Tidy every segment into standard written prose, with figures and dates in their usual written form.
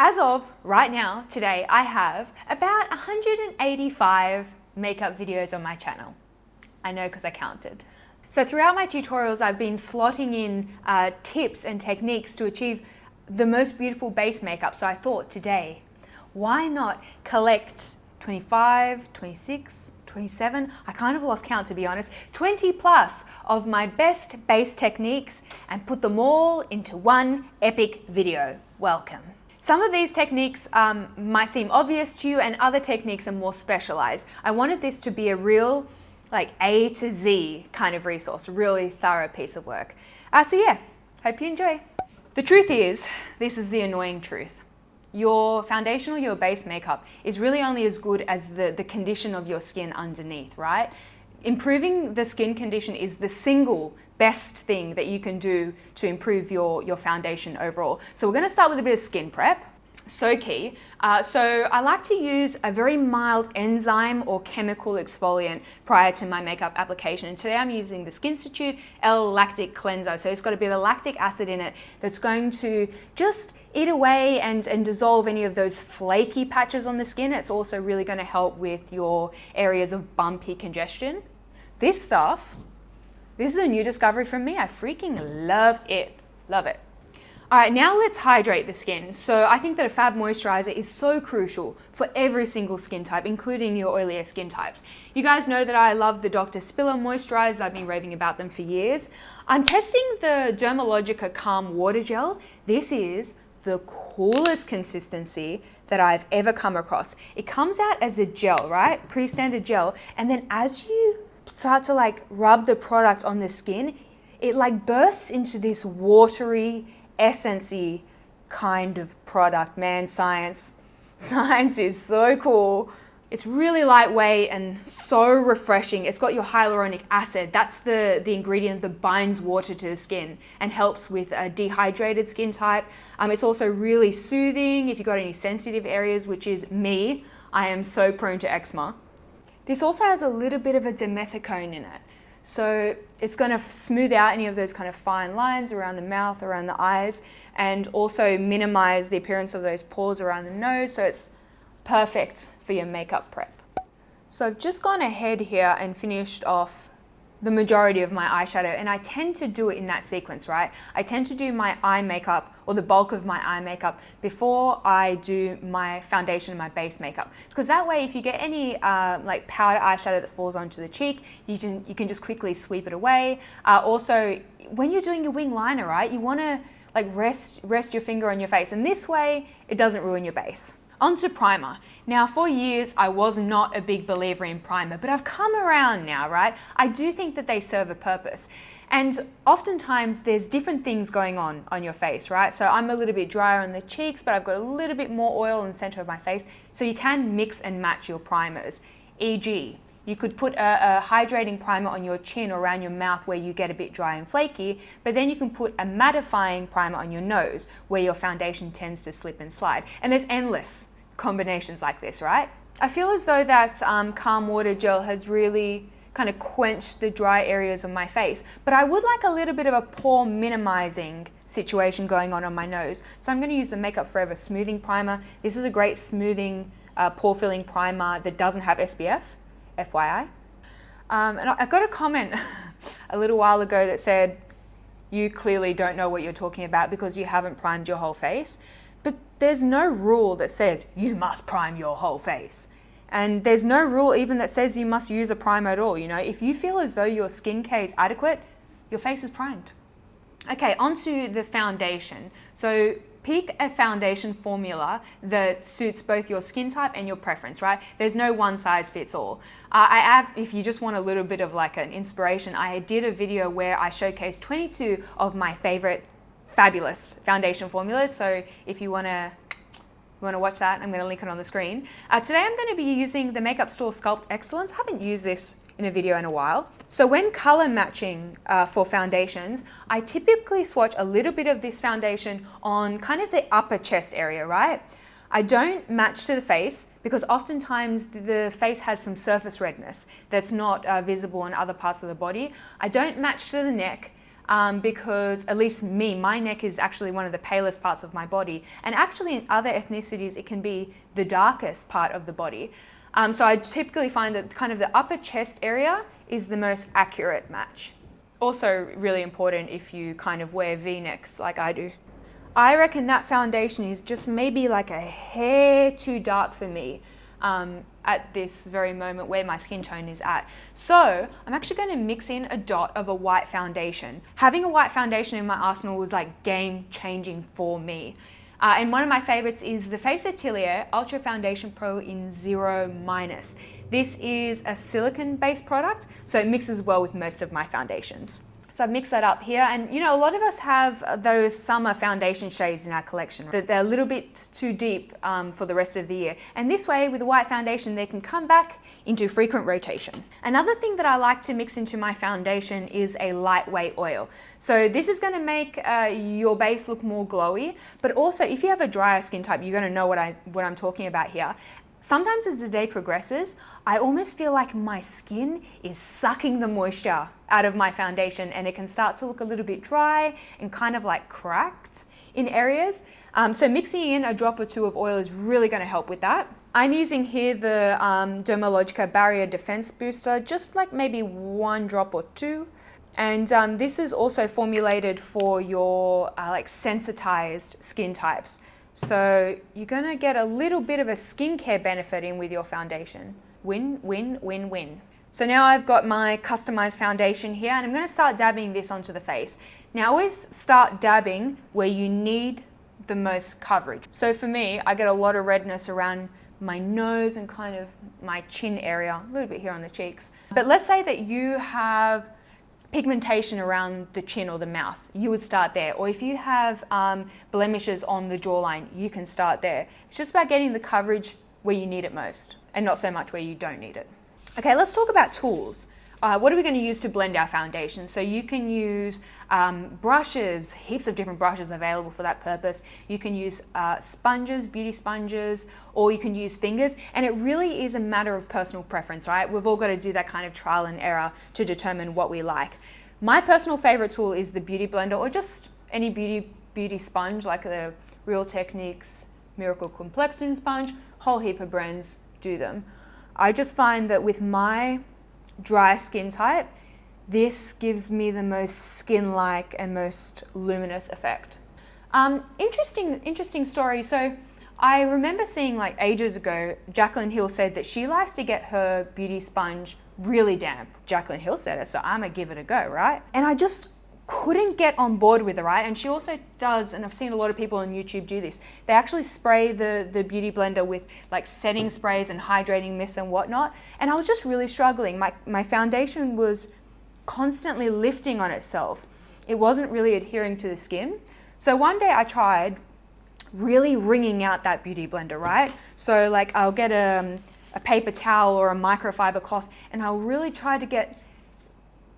As of right now, today, I have about 185 makeup videos on my channel. I know because I counted. So throughout my tutorials, I've been slotting in tips and techniques to achieve the most beautiful base makeup. So I thought today, why not collect 25, 26, 27, I kind of lost count to be honest, 20 plus of my best base techniques and put them all into one epic video. Welcome. Some of these techniques might seem obvious to you and other techniques are more specialized. I wanted this to be a real like A to Z kind of resource, really thorough piece of work. So yeah, hope you enjoy. The truth is, this is the annoying truth. Your foundation or your base makeup is really only as good as the condition of your skin underneath, right? Improving the skin condition is the single best thing that you can do to improve your foundation overall. So we're gonna start with a bit of skin prep. So key. So I like to use a very mild enzyme or chemical exfoliant prior to my makeup application. And today I'm using the Skinstitut Lactic cleanser. So it's got a bit of lactic acid in it that's going to just eat away and dissolve any of those flaky patches on the skin. It's also really going to help with your areas of bumpy congestion. This stuff, this is a new discovery from me. I freaking love it. Love it. All right, now let's hydrate the skin. So I think that a fab moisturizer is so crucial for every single skin type, including your oilier skin types. You guys know that I love the Dr. Spiller moisturizers. I've been raving about them for years. I'm testing the Dermalogica Calm Water Gel. This is the coolest consistency that I've ever come across. It comes out as a gel, right? Pre-standard gel. And then as you start to like rub the product on the skin, it like bursts into this watery, essence-y kind of product. Man, science is so cool. It's really lightweight and so refreshing. It's got your hyaluronic acid. That's the ingredient that binds water to the skin and helps with a dehydrated skin type. It's also really soothing if you've got any sensitive areas, which is me. I am so prone to eczema. This also has a little bit of a dimethicone in it. So it's going to smooth out any of those kind of fine lines around the mouth, around the eyes, and also minimize the appearance of those pores around the nose. So it's perfect for your makeup prep. So I've just gone ahead here and finished off the majority of my eyeshadow, and I tend to do it in that sequence, right? I tend to do my eye makeup or the bulk of my eye makeup before I do my foundation and my base makeup, because that way if you get any like powder eyeshadow that falls onto the cheek, you can just quickly sweep it away. Also, when you're doing your wing liner, right, you want to like rest your finger on your face, and this way it doesn't ruin your base. Onto primer. Now, for years, I was not a big believer in primer, but I've come around now, right? I do think that they serve a purpose. And oftentimes, there's different things going on your face, right? So I'm a little bit drier on the cheeks, but I've got a little bit more oil in the center of my face. So you can mix and match your primers. E.g., you could put a hydrating primer on your chin or around your mouth where you get a bit dry and flaky, but then you can put a mattifying primer on your nose where your foundation tends to slip and slide. And there's endless combinations like this, right? I feel as though that Calm Water Gel has really kind of quenched the dry areas of my face, but I would like a little bit of a pore minimizing situation going on my nose. So I'm going to use the Makeup Forever Smoothing Primer. This is a great smoothing, pore filling primer that doesn't have SPF. FYI. And I got a comment a little while ago that said, you clearly don't know what you're talking about because you haven't primed your whole face. But there's no rule that says you must prime your whole face. And there's no rule even that says you must use a primer at all. You know, if you feel as though your skincare is adequate, your face is primed. Okay, onto the foundation. So pick a foundation formula that suits both your skin type and your preference, right? There's no one size fits all. If you just want a little bit of like an inspiration, I did a video where I showcased 22 of my favorite fabulous foundation formulas. So if you want to watch that, I'm going to link it on the screen. Today I'm going to be using the Makeup Store Sculpt Excellence. I haven't used this in a video in a while. So when color matching for foundations, I typically swatch a little bit of this foundation on kind of the upper chest area, right? I don't match to the face because oftentimes the face has some surface redness that's not visible in other parts of the body. I don't match to the neck. because at least me, my neck is actually one of the palest parts of my body. And actually in other ethnicities, it can be the darkest part of the body. So I typically find that kind of the upper chest area is the most accurate match. Also really important if you kind of wear V-necks like I do. I reckon that foundation is just maybe like a hair too dark for me at this very moment where my skin tone is at. So I'm actually going to mix in a dot of a white foundation. Having a white foundation in my arsenal was like game changing for me. And one of my favorites is the Face Atelier Ultra Foundation Pro in 0-. This is a silicone based product, so it mixes well with most of my foundations. So I've mixed that up here, and you know, a lot of us have those summer foundation shades in our collection, but they're a little bit too deep for the rest of the year. And this way, with a white foundation, they can come back into frequent rotation. Another thing that I like to mix into my foundation is a lightweight oil. So this is gonna make your base look more glowy, but also if you have a drier skin type, you're gonna know what I'm talking about here. Sometimes as the day progresses, I almost feel like my skin is sucking the moisture out of my foundation, and it can start to look a little bit dry and kind of like cracked in areas. So mixing in a drop or two of oil is really going to help with that. I'm using here the Dermalogica Barrier Defense Booster, just like maybe 1 drop or 2. And this is also formulated for your like sensitized skin types. So you're gonna get a little bit of a skincare benefit in with your foundation. Win, win, win, win. So now I've got my customized foundation here, and I'm gonna start dabbing this onto the face. Now always start dabbing where you need the most coverage. So for me, I get a lot of redness around my nose and kind of my chin area, a little bit here on the cheeks. But let's say that you have pigmentation around the chin or the mouth, you would start there. Or if you have blemishes on the jawline, you can start there. It's just about getting the coverage where you need it most and not so much where you don't need it. Okay, let's talk about tools. What are we going to use to blend our foundation? So you can use brushes, heaps of different brushes available for that purpose. You can use sponges, beauty sponges, or you can use fingers. And it really is a matter of personal preference, right? We've all got to do that kind of trial and error to determine what we like. My personal favorite tool is the Beauty Blender, or just any beauty sponge, like the Real Techniques Miracle Complexion Sponge. Whole heap of brands do them. I just find that with my dry skin type, this gives me the most skin-like and most luminous effect. Interesting story. So I remember seeing like ages ago, Jaclyn Hill said that she likes to get her beauty sponge really damp. Jaclyn Hill said it, so I'm gonna give it a go, right? And I just couldn't get on board with it, right? And she also does, and I've seen a lot of people on YouTube do this, they actually spray the beauty blender with like setting sprays and hydrating mist and whatnot. And I was just really struggling. My foundation was constantly lifting on itself. It wasn't really adhering to the skin. So one day I tried really wringing out that beauty blender, right? So like I'll get a paper towel or a microfiber cloth, and I'll really try to get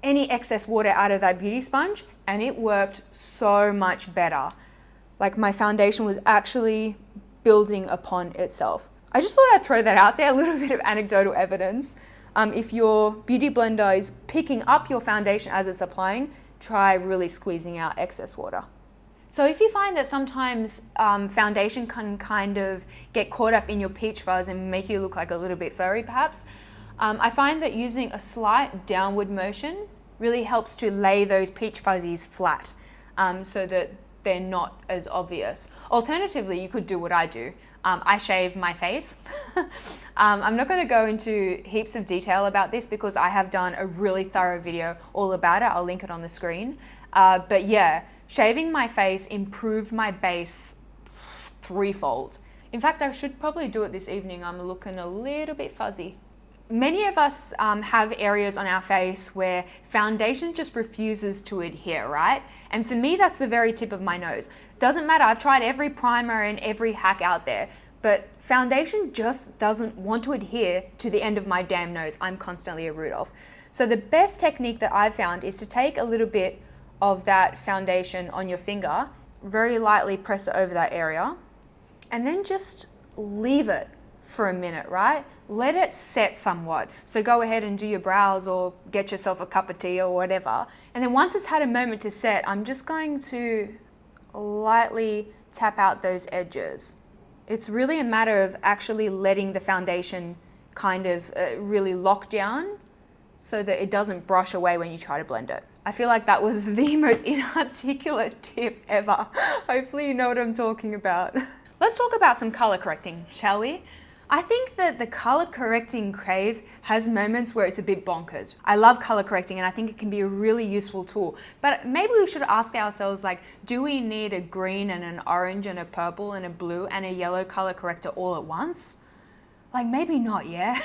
any excess water out of that beauty sponge, and it worked so much better. Like my foundation was actually building upon itself. I just thought I'd throw that out there, a little bit of anecdotal evidence. If your beauty blender is picking up your foundation as it's applying, try really squeezing out excess water. So if you find that sometimes foundation can kind of get caught up in your peach fuzz and make you look like a little bit furry perhaps, I find that using a slight downward motion really helps to lay those peach fuzzies flat so that they're not as obvious. Alternatively, you could do what I do. I shave my face. I'm not going to go into heaps of detail about this because I have done a really thorough video all about it. I'll link it on the screen. But yeah, shaving my face improved my base threefold. In fact, I should probably do it this evening. I'm looking a little bit fuzzy. Many of us have areas on our face where foundation just refuses to adhere, right? And for me, that's the very tip of my nose. Doesn't matter, I've tried every primer and every hack out there, but foundation just doesn't want to adhere to the end of my damn nose. I'm constantly a Rudolph. So the best technique that I've found is to take a little bit of that foundation on your finger, very lightly press it over that area, and then just leave it for a minute, right? Let it set somewhat. So go ahead and do your brows or get yourself a cup of tea or whatever. And then once it's had a moment to set, I'm just going to lightly tap out those edges. It's really a matter of actually letting the foundation kind of really lock down so that it doesn't brush away when you try to blend it. I feel like that was the most inarticulate tip ever. Hopefully you know what I'm talking about. Let's talk about some color correcting, shall we? I think that the color correcting craze has moments where it's a bit bonkers. I love color correcting and I think it can be a really useful tool, but maybe we should ask ourselves, like, do we need a green and an orange and a purple and a blue and a yellow color corrector all at once? Like, maybe not, yeah?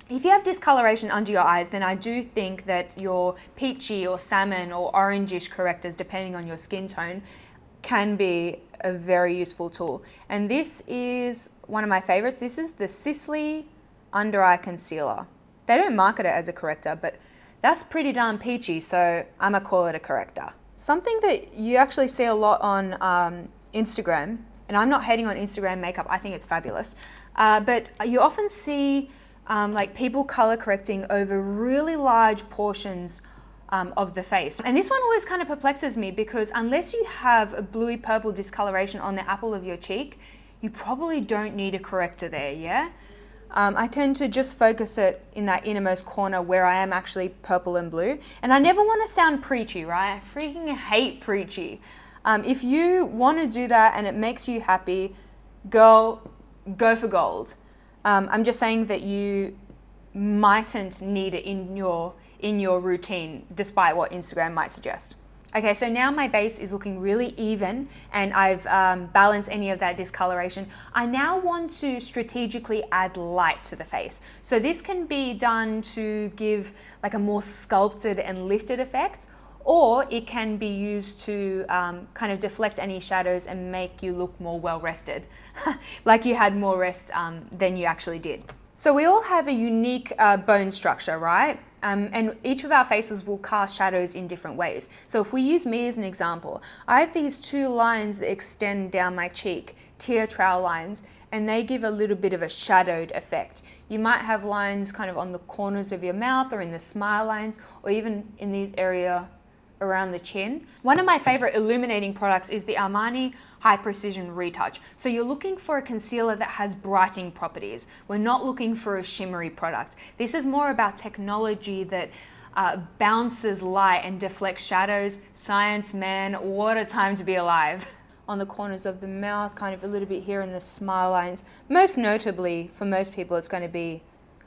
If you have discoloration under your eyes, then I do think that your peachy or salmon or orangish correctors, depending on your skin tone, can be a very useful tool. And this is one of my favorites. This is the Sisley Under Eye Concealer. They don't market it as a corrector, but that's pretty darn peachy, so I'm gonna call it a corrector. Something that you actually see a lot on Instagram, and I'm not hating on Instagram makeup, I think it's fabulous, but you often see like people color correcting over really large portions of the face. And this one always kind of perplexes me because unless you have a bluey purple discoloration on the apple of your cheek, you probably don't need a corrector there, yeah? I tend to just focus it in that innermost corner where I am actually purple and blue. And I never want to sound preachy, right? I freaking hate preachy. If you want to do that and it makes you happy, go for gold. I'm just saying that you mightn't need it in your routine, despite what Instagram might suggest. Okay, so now my base is looking really even and I've balanced any of that discoloration. I now want to strategically add light to the face. So this can be done to give like a more sculpted and lifted effect, or it can be used to kind of deflect any shadows and make you look more well-rested, like you had more rest than you actually did. So we all have a unique bone structure, right? And each of our faces will cast shadows in different ways. So if we use me as an example, I have these two lines that extend down my cheek, tear trowel lines, and they give a little bit of a shadowed effect. You might have lines kind of on the corners of your mouth or in the smile lines, or even in these area around the chin. One of my favorite illuminating products is the Armani High Precision Retouch. So you're looking for a concealer that has brightening properties. We're not looking for a shimmery product. This is more about technology that bounces light and deflects shadows. Science, man, what a time to be alive. On the corners of the mouth, kind of a little bit here in the smile lines. Most notably, for most people, it's going to be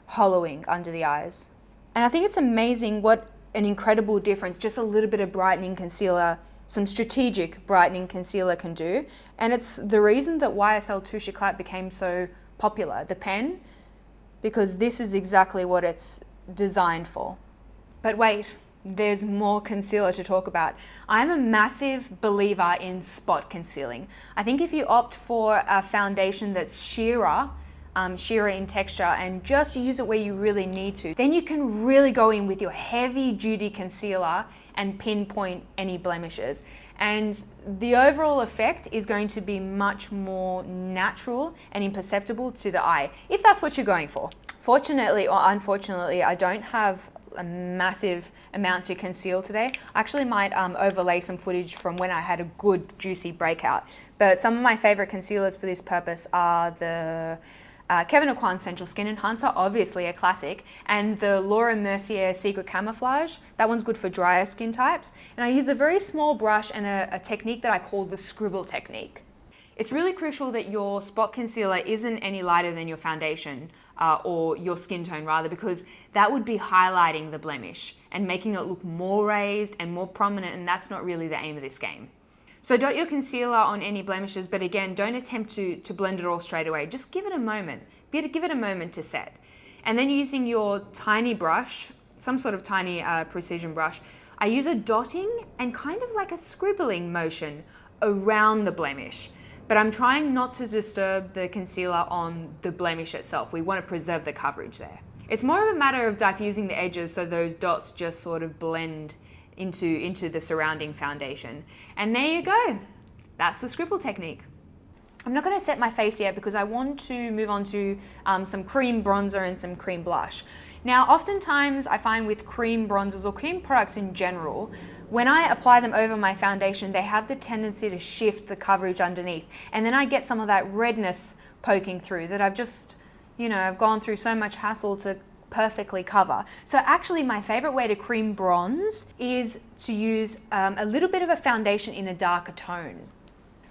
hollowing under the eyes. And I think it's amazing what an incredible difference just a little bit of brightening concealer, some strategic brightening concealer can do. And it's the reason that YSL Touche Éclat became so popular, the pen, because this is exactly what it's designed for. But wait, there's more concealer to talk about. I'm a massive believer in spot concealing. I think if you opt for a foundation that's sheerer in texture and just use it where you really need to, then you can really go in with your heavy duty concealer and pinpoint any blemishes. And the overall effect is going to be much more natural and imperceptible to the eye, if that's what you're going for. Fortunately or unfortunately, I don't have a massive amount to conceal today. I actually might overlay some footage from when I had a good juicy breakout. But some of my favorite concealers for this purpose are the Kevyn Aucoin Central Skin Enhancer, obviously a classic, and the Laura Mercier Secret Camouflage. That one's good for drier skin types. And I use a very small brush and a technique that I call the scribble technique. It's really crucial that your spot concealer isn't any lighter than your foundation, or your skin tone rather, because that would be highlighting the blemish and making it look more raised and more prominent, and that's not really the aim of this game. So dot your concealer on any blemishes, but again, don't attempt to blend it all straight away. Just give it a moment. Give it a moment to set. And then using your tiny brush, some sort of tiny precision brush, I use a dotting and kind of like a scribbling motion around the blemish. But I'm trying not to disturb the concealer on the blemish itself. We want to preserve the coverage there. It's more of a matter of diffusing the edges so those dots just sort of blend into the surrounding foundation. And there you go. That's the scribble technique. I'm not going to set my face yet because I want to move on to some cream bronzer and some cream blush. Now, oftentimes I find with cream bronzers or cream products in general, when I apply them over my foundation, they have the tendency to shift the coverage underneath. And then I get some of that redness poking through that I've just, I've gone through so much hassle to perfectly cover. So actually my favorite way to cream bronze is to use a little bit of a foundation in a darker tone.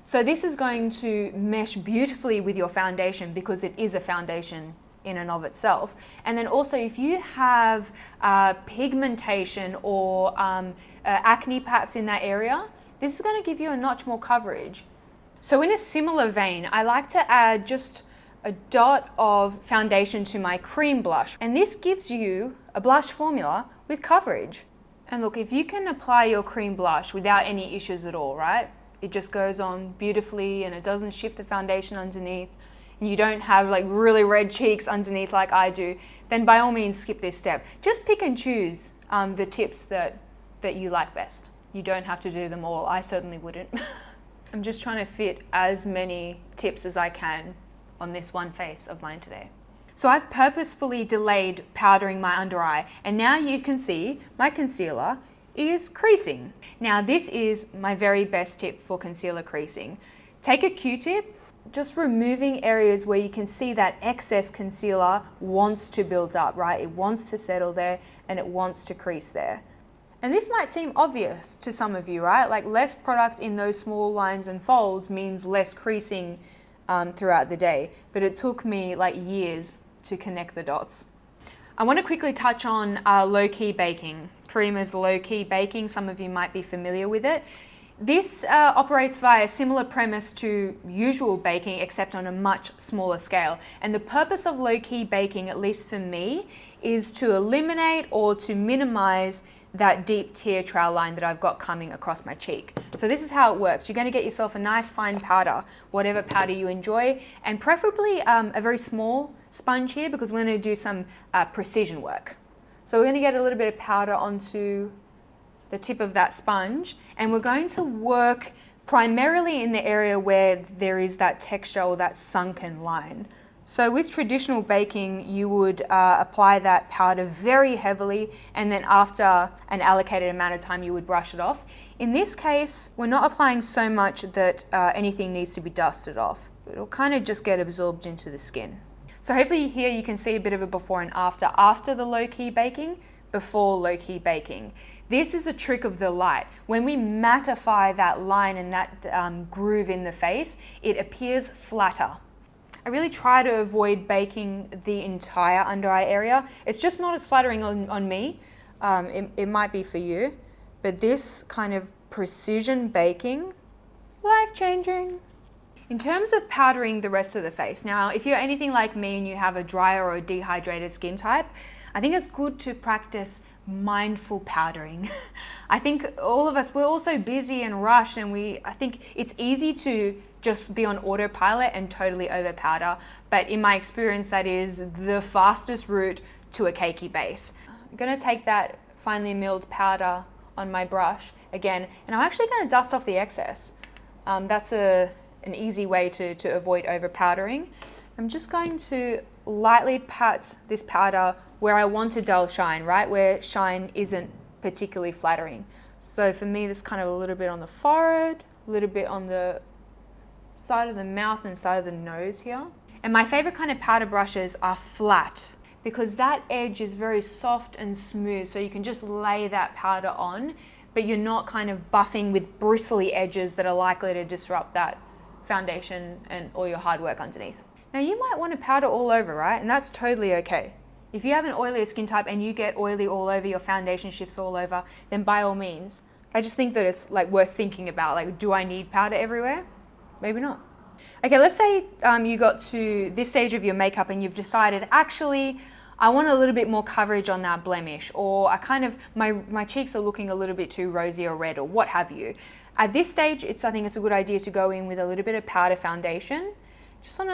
So this is going to mesh beautifully with your foundation because it is a foundation in and of itself. And then also if you have pigmentation or acne perhaps in that area, this is going to give you a notch more coverage. So in a similar vein, I like to add just a dot of foundation to my cream blush. And this gives you a blush formula with coverage. And look, if you can apply your cream blush without any issues at all, right? It just goes on beautifully and it doesn't shift the foundation underneath, and you don't have like really red cheeks underneath like I do, then by all means skip this step. Just pick and choose the tips that you like best. You don't have to do them all. I certainly wouldn't. I'm just trying to fit as many tips as I can on this one face of mine today. So I've purposefully delayed powdering my under eye, and now you can see my concealer is creasing. Now this is my very best tip for concealer creasing. Take a Q-tip, just removing areas where you can see that excess concealer wants to build up, right? It wants to settle there and it wants to crease there. And this might seem obvious to some of you, right? Like less product in those small lines and folds means less creasing throughout the day, but it took me like years to connect the dots. I want to quickly touch on low-key baking. Karima's low-key baking, some of you might be familiar with it. This operates via a similar premise to usual baking, except on a much smaller scale. And the purpose of low-key baking, at least for me, is to eliminate or to minimize that deep tear trail line that I've got coming across my cheek. So this is how it works. You're going to get yourself a nice fine powder, whatever powder you enjoy, and preferably a very small sponge here because we're going to do some precision work. So we're going to get a little bit of powder onto the tip of that sponge, and we're going to work primarily in the area where there is that texture or that sunken line. So with traditional baking, you would apply that powder very heavily, and then after an allocated amount of time, you would brush it off. In this case, we're not applying so much that anything needs to be dusted off. It'll kind of just get absorbed into the skin. So hopefully here you can see a bit of a before and after the low-key baking, before low-key baking. This is a trick of the light. When we mattify that line and that groove in the face, it appears flatter. I really try to avoid baking the entire under eye area. It's just not as flattering on me. It might be for you, but this kind of precision baking, life-changing. In terms of powdering the rest of the face, now if you're anything like me and you have a drier or dehydrated skin type, I think it's good to practice mindful powdering. I think all of us, we're all so busy and rushed, and I think it's easy to just be on autopilot and totally over powder, but in my experience that is the fastest route to a cakey base. I'm going to take that finely milled powder on my brush again, and I'm actually going to dust off the excess. That's an easy way to avoid over powdering. I'm just going to lightly pat this powder where I want a dull shine, right? Where shine isn't particularly flattering. So for me, this kind of a little bit on the forehead, a little bit on the side of the mouth and side of the nose here. And my favorite kind of powder brushes are flat because that edge is very soft and smooth. So you can just lay that powder on, but you're not kind of buffing with bristly edges that are likely to disrupt that foundation and all your hard work underneath. Now you might want to powder all over, right? And that's totally okay. If you have an oilier skin type and you get oily all over, your foundation shifts all over, then by all means. I just think that it's like worth thinking about, like, do I need powder everywhere? Maybe not. Okay, let's say you got to this stage of your makeup and you've decided, actually, I want a little bit more coverage on that blemish, or my cheeks are looking a little bit too rosy or red, or what have you. At this stage, I think it's a good idea to go in with a little bit of powder foundation, just on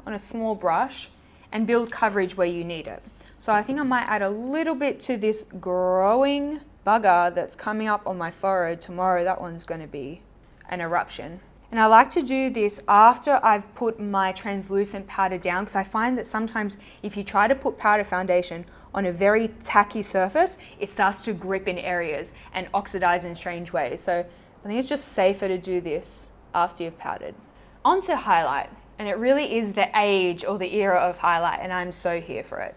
a small brush, and build coverage where you need it. So I think I might add a little bit to this growing bugger that's coming up on my forehead tomorrow. That one's going to be an eruption. And I like to do this after I've put my translucent powder down, because I find that sometimes if you try to put powder foundation on a very tacky surface, it starts to grip in areas and oxidize in strange ways. So I think it's just safer to do this after you've powdered. On to highlight, and it really is the age or the era of highlight, and I'm so here for it.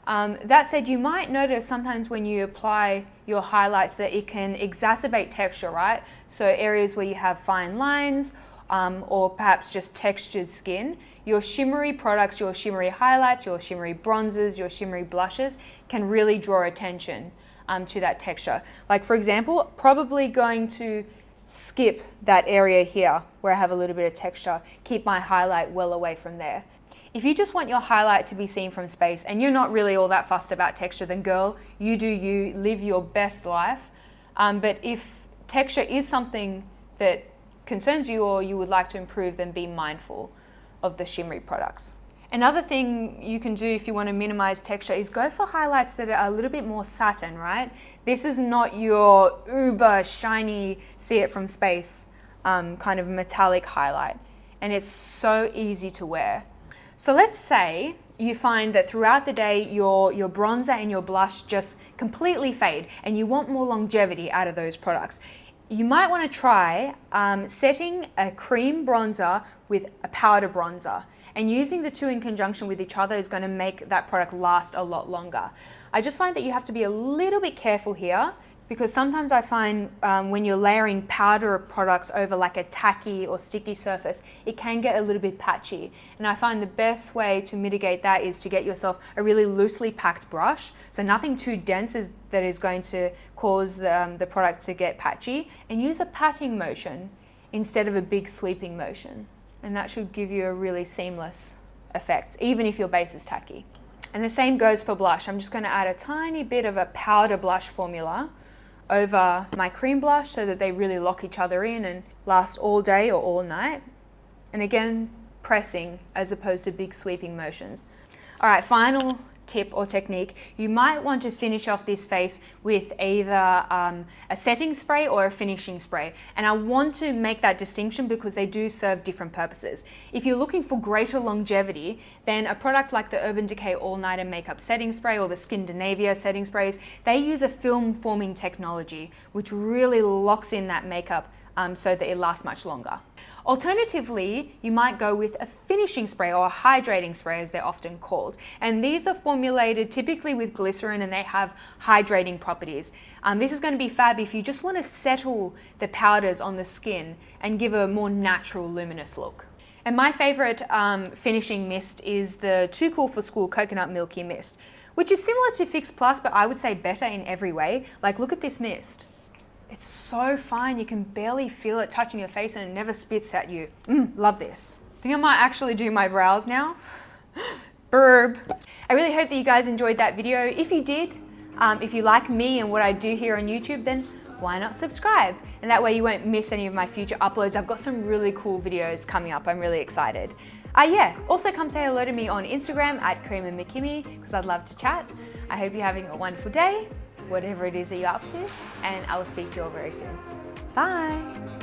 That said, you might notice sometimes when you apply your highlights that it can exacerbate texture, right? So areas where you have fine lines or perhaps just textured skin, your shimmery products, your shimmery highlights, your shimmery bronzes, your shimmery blushes can really draw attention to that texture. Like for example, probably going to skip that area here where I have a little bit of texture, keep my highlight well away from there. If you just want your highlight to be seen from space and you're not really all that fussed about texture, then girl, you do you, live your best life. But if texture is something that concerns you or you would like to improve, then be mindful of the shimmery products. Another thing you can do if you want to minimize texture is go for highlights that are a little bit more satin, right? This is not your uber shiny, see it from space kind of metallic highlight. And it's so easy to wear. So let's say you find that throughout the day your bronzer and your blush just completely fade and you want more longevity out of those products. You might want to try setting a cream bronzer with a powder bronzer, and using the two in conjunction with each other is going to make that product last a lot longer. I just find that you have to be a little bit careful here, because sometimes I find when you're layering powder products over like a tacky or sticky surface, it can get a little bit patchy. And I find the best way to mitigate that is to get yourself a really loosely packed brush, so nothing too dense that is going to cause the product to get patchy, and use a patting motion instead of a big sweeping motion. And that should give you a really seamless effect, even if your base is tacky. And the same goes for blush. I'm just going to add a tiny bit of a powder blush formula over my cream blush so that they really lock each other in and last all day or all night. And again, pressing as opposed to big sweeping motions. All right, final tip or technique, you might want to finish off this face with either a setting spray or a finishing spray. And I want to make that distinction because they do serve different purposes. If you're looking for greater longevity, then a product like the Urban Decay All Nighter Makeup Setting Spray or the Skindinavia setting sprays, they use a film forming technology which really locks in that makeup so that it lasts much longer. Alternatively, you might go with a finishing spray or a hydrating spray as they're often called. And these are formulated typically with glycerin and they have hydrating properties. This is going to be fab if you just want to settle the powders on the skin and give a more natural luminous look. And my favorite finishing mist is the Too Cool for School Coconut Milky Mist, which is similar to Fix Plus, but I would say better in every way. Like, look at this mist. It's so fine, you can barely feel it touching your face and it never spits at you. Love this. I think I might actually do my brows now. Burb. I really hope that you guys enjoyed that video. If you did, if you like me and what I do here on YouTube, then why not subscribe? And that way you won't miss any of my future uploads. I've got some really cool videos coming up. I'm really excited. Yeah, also come say hello to me on Instagram at Karima McKimmie because I'd love to chat. I hope you're having a wonderful day, whatever it is that you're up to, and I will speak to you all very soon. Bye.